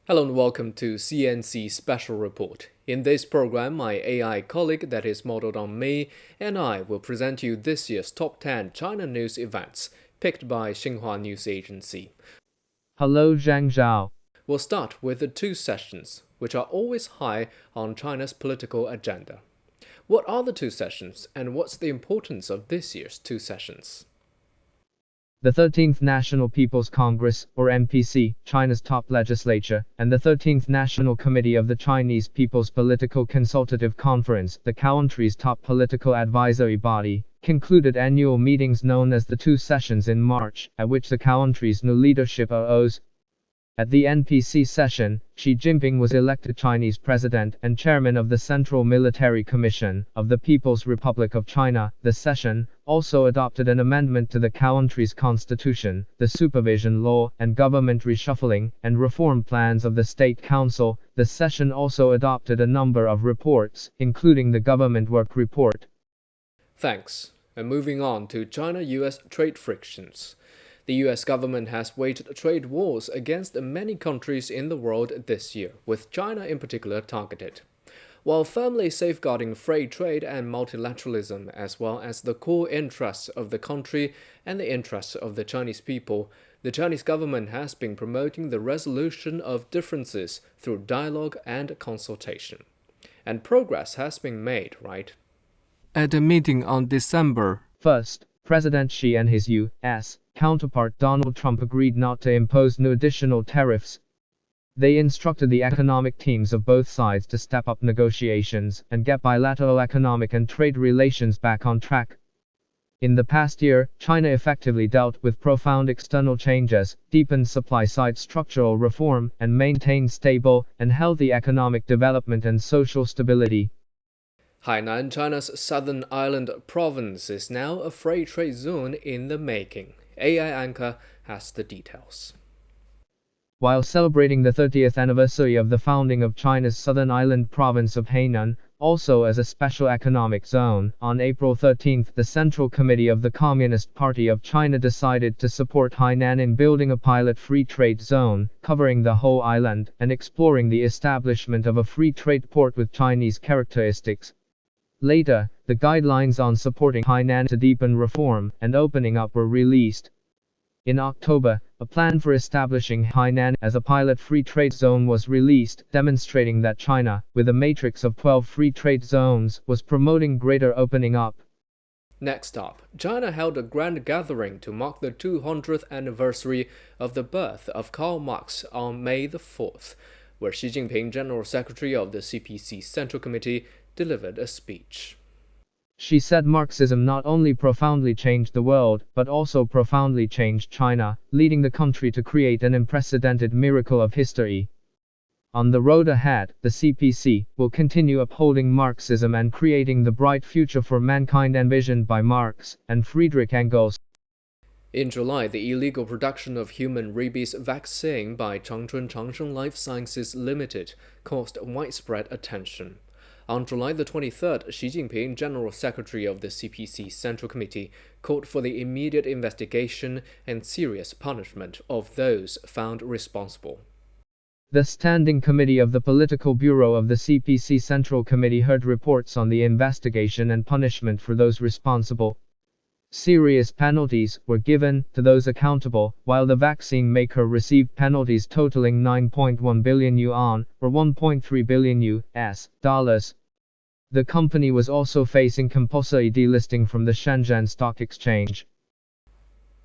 Hello and welcome to CNC Special Report. In this program, my AI colleague that is modeled on me and I will present you this year's top 10 China news events picked by Xinhua News Agency. Hello, Zhang Zhao. We'll start with the two sessions, which are always high on China's political agenda. What are the two sessions and what's the importance of this year's two sessions? The 13th National People's Congress, or NPC, China's top legislature, and the 13th National Committee of the Chinese People's Political Consultative Conference, the country's top political advisory body, concluded annual meetings known as the two sessions in March, at which the country's new leadership arose. At the NPC session, Xi Jinping was elected Chinese president and chairman of the Central Military Commission of the People's Republic of China. The session also adopted an amendment to the country's constitution, the supervision law, and government reshuffling and reform plans of the State Council. The session also adopted a number of reports, including the Government Work Report. Thanks. And moving on to China-US trade frictions. The US government has waged trade wars against many countries in the world this year, with China in particular targeted. While firmly safeguarding free trade and multilateralism, as well as the core interests of the country and the interests of the Chinese people, the Chinese government has been promoting the resolution of differences through dialogue and consultation. And progress has been made, right? At a meeting on December 1st, President Xi and his U.S. counterpart Donald Trump agreed not to impose new additional tariffs. They instructed the economic teams of both sides to step up negotiations and get bilateral economic and trade relations back on track. In the past year, China effectively dealt with profound external changes, deepened supply-side structural reform, and maintained stable and healthy economic development and social stability. Hainan, China's southern island province, is now a free trade zone in the making. AI Anchor has the details. While celebrating the 30th anniversary of the founding of China's southern island province of Hainan, also as a special economic zone, on April 13, the Central Committee of the Communist Party of China decided to support Hainan in building a pilot free trade zone, covering the whole island, and exploring the establishment of a free trade port with Chinese characteristics. Later, the guidelines on supporting Hainan to deepen reform and opening up were released. In October, a plan for establishing Hainan as a pilot free trade zone was released, demonstrating that China, with a matrix of 12 free trade zones, was promoting greater opening up. Next up, China held a grand gathering to mark the 200th anniversary of the birth of Karl Marx on May the 4th, where Xi Jinping, General Secretary of the CPC Central Committee, delivered a speech. She said Marxism not only profoundly changed the world, but also profoundly changed China, leading the country to create an unprecedented miracle of history. On the road ahead, the CPC will continue upholding Marxism and creating the bright future for mankind envisioned by Marx and Friedrich Engels. In July, the illegal production of human rabies vaccine by Changchun Life Sciences Limited caused widespread attention. On July the 23rd, Xi Jinping, General Secretary of the CPC Central Committee, called for the immediate investigation and serious punishment of those found responsible. The Standing Committee of the Political Bureau of the CPC Central Committee heard reports on the investigation and punishment for those responsible. Serious penalties were given to those accountable, while the vaccine maker received penalties totaling 9.1 billion yuan, or $1.3 billion US dollars. The company was also facing compulsory delisting from the Shenzhen Stock Exchange.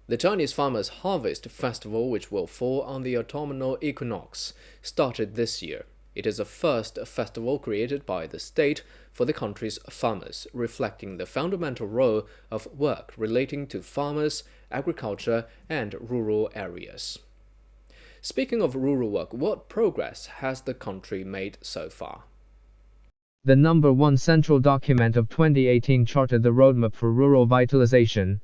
The Chinese Farmers' Harvest Festival, which will fall on the autumnal equinox, started this year. It is the first festival created by the state for the country's farmers, reflecting the fundamental role of work relating to farmers, agriculture, and rural areas. Speaking of rural work, what progress has the country made so far? The number 1 central document of 2018 charted the roadmap for rural vitalization.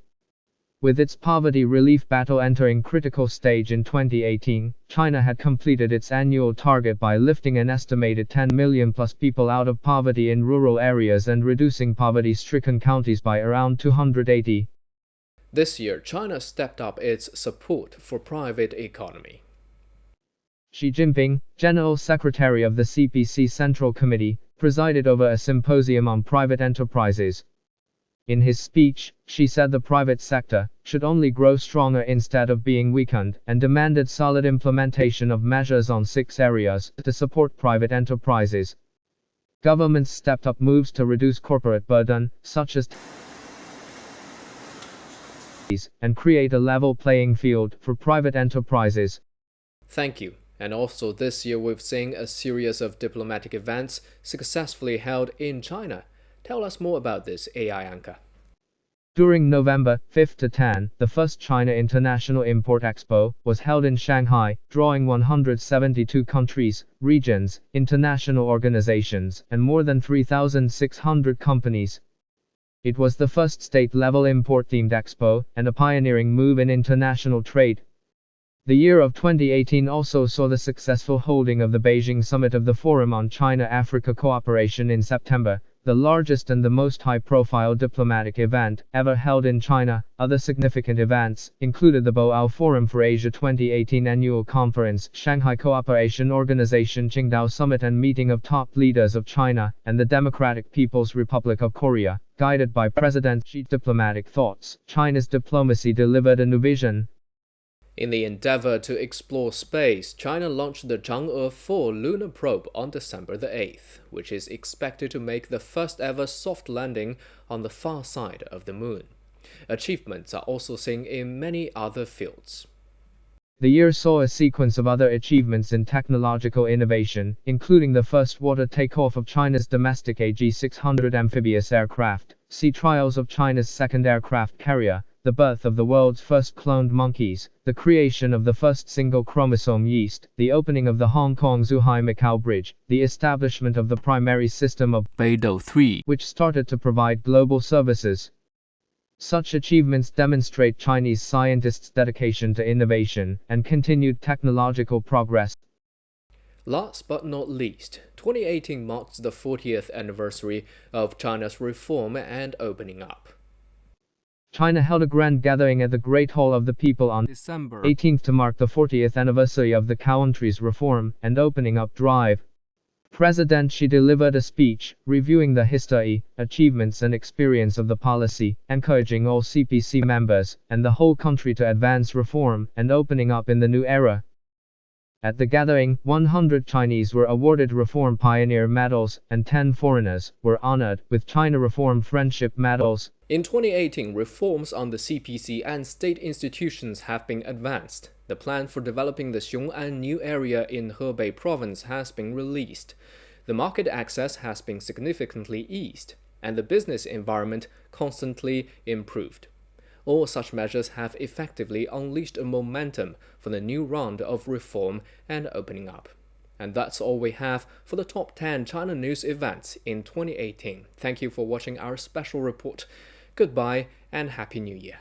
With its poverty relief battle entering critical stage in 2018, China had completed its annual target by lifting an estimated 10 million plus people out of poverty in rural areas and reducing poverty-stricken counties by around 280. This year, China stepped up its support for private economy. Xi Jinping, General Secretary of the CPC Central Committee, presided over a symposium on private enterprises. In his speech, Xi said the private sector should only grow stronger instead of being weakened, and demanded solid implementation of measures on 6 areas to support private enterprises. Governments stepped up moves to reduce corporate burden, such as and create a level playing field for private enterprises. Thank you. And also this year we've seen a series of diplomatic events successfully held in China. Tell us more about this, AI Anka. During November 5 to 10, the first China International Import Expo was held in Shanghai, drawing 172 countries, regions, international organizations, and more than 3,600 companies. It was the first state-level import-themed expo, and a pioneering move in international trade. The year of 2018 also saw the successful holding of the Beijing Summit of the Forum on China-Africa Cooperation in September, the largest and the most high-profile diplomatic event ever held in China. Other significant events included the Boao Forum for Asia 2018 Annual Conference, Shanghai Cooperation Organization Qingdao Summit and meeting of top leaders of China and the Democratic People's Republic of Korea. Guided by President Xi's diplomatic thoughts, China's diplomacy delivered a new vision. In the endeavor to explore space, China launched the Chang'e 4 lunar probe on December the 8th, which is expected to make the first ever soft landing on the far side of the moon. Achievements are also seen in many other fields. The year saw a sequence of other achievements in technological innovation, including the first water takeoff of China's domestic AG-600 amphibious aircraft, sea trials of China's second aircraft carrier, the birth of the world's first cloned monkeys, the creation of the first single-chromosome yeast, the opening of the Hong Kong-Zhuhai-Macau Bridge, the establishment of the primary system of Beidou 3, which started to provide global services. Such achievements demonstrate Chinese scientists' dedication to innovation and continued technological progress. Last but not least, 2018 marks the 40th anniversary of China's reform and opening up. China held a grand gathering at the Great Hall of the People on December 18th to mark the 40th anniversary of the country's reform and opening up drive. President Xi delivered a speech, reviewing the history, achievements and experience of the policy, encouraging all CPC members and the whole country to advance reform and opening up in the new era. At the gathering, 100 Chinese were awarded Reform Pioneer Medals, and 10 foreigners were honored with China Reform Friendship Medals. In 2018, reforms on the CPC and state institutions have been advanced. The plan for developing the Xiong'an new area in Hebei province has been released. The market access has been significantly eased, and the business environment constantly improved. All such measures have effectively unleashed a momentum for the new round of reform and opening up. And that's all we have for the top 10 China news events in 2018. Thank you for watching our special report. Goodbye and Happy New Year.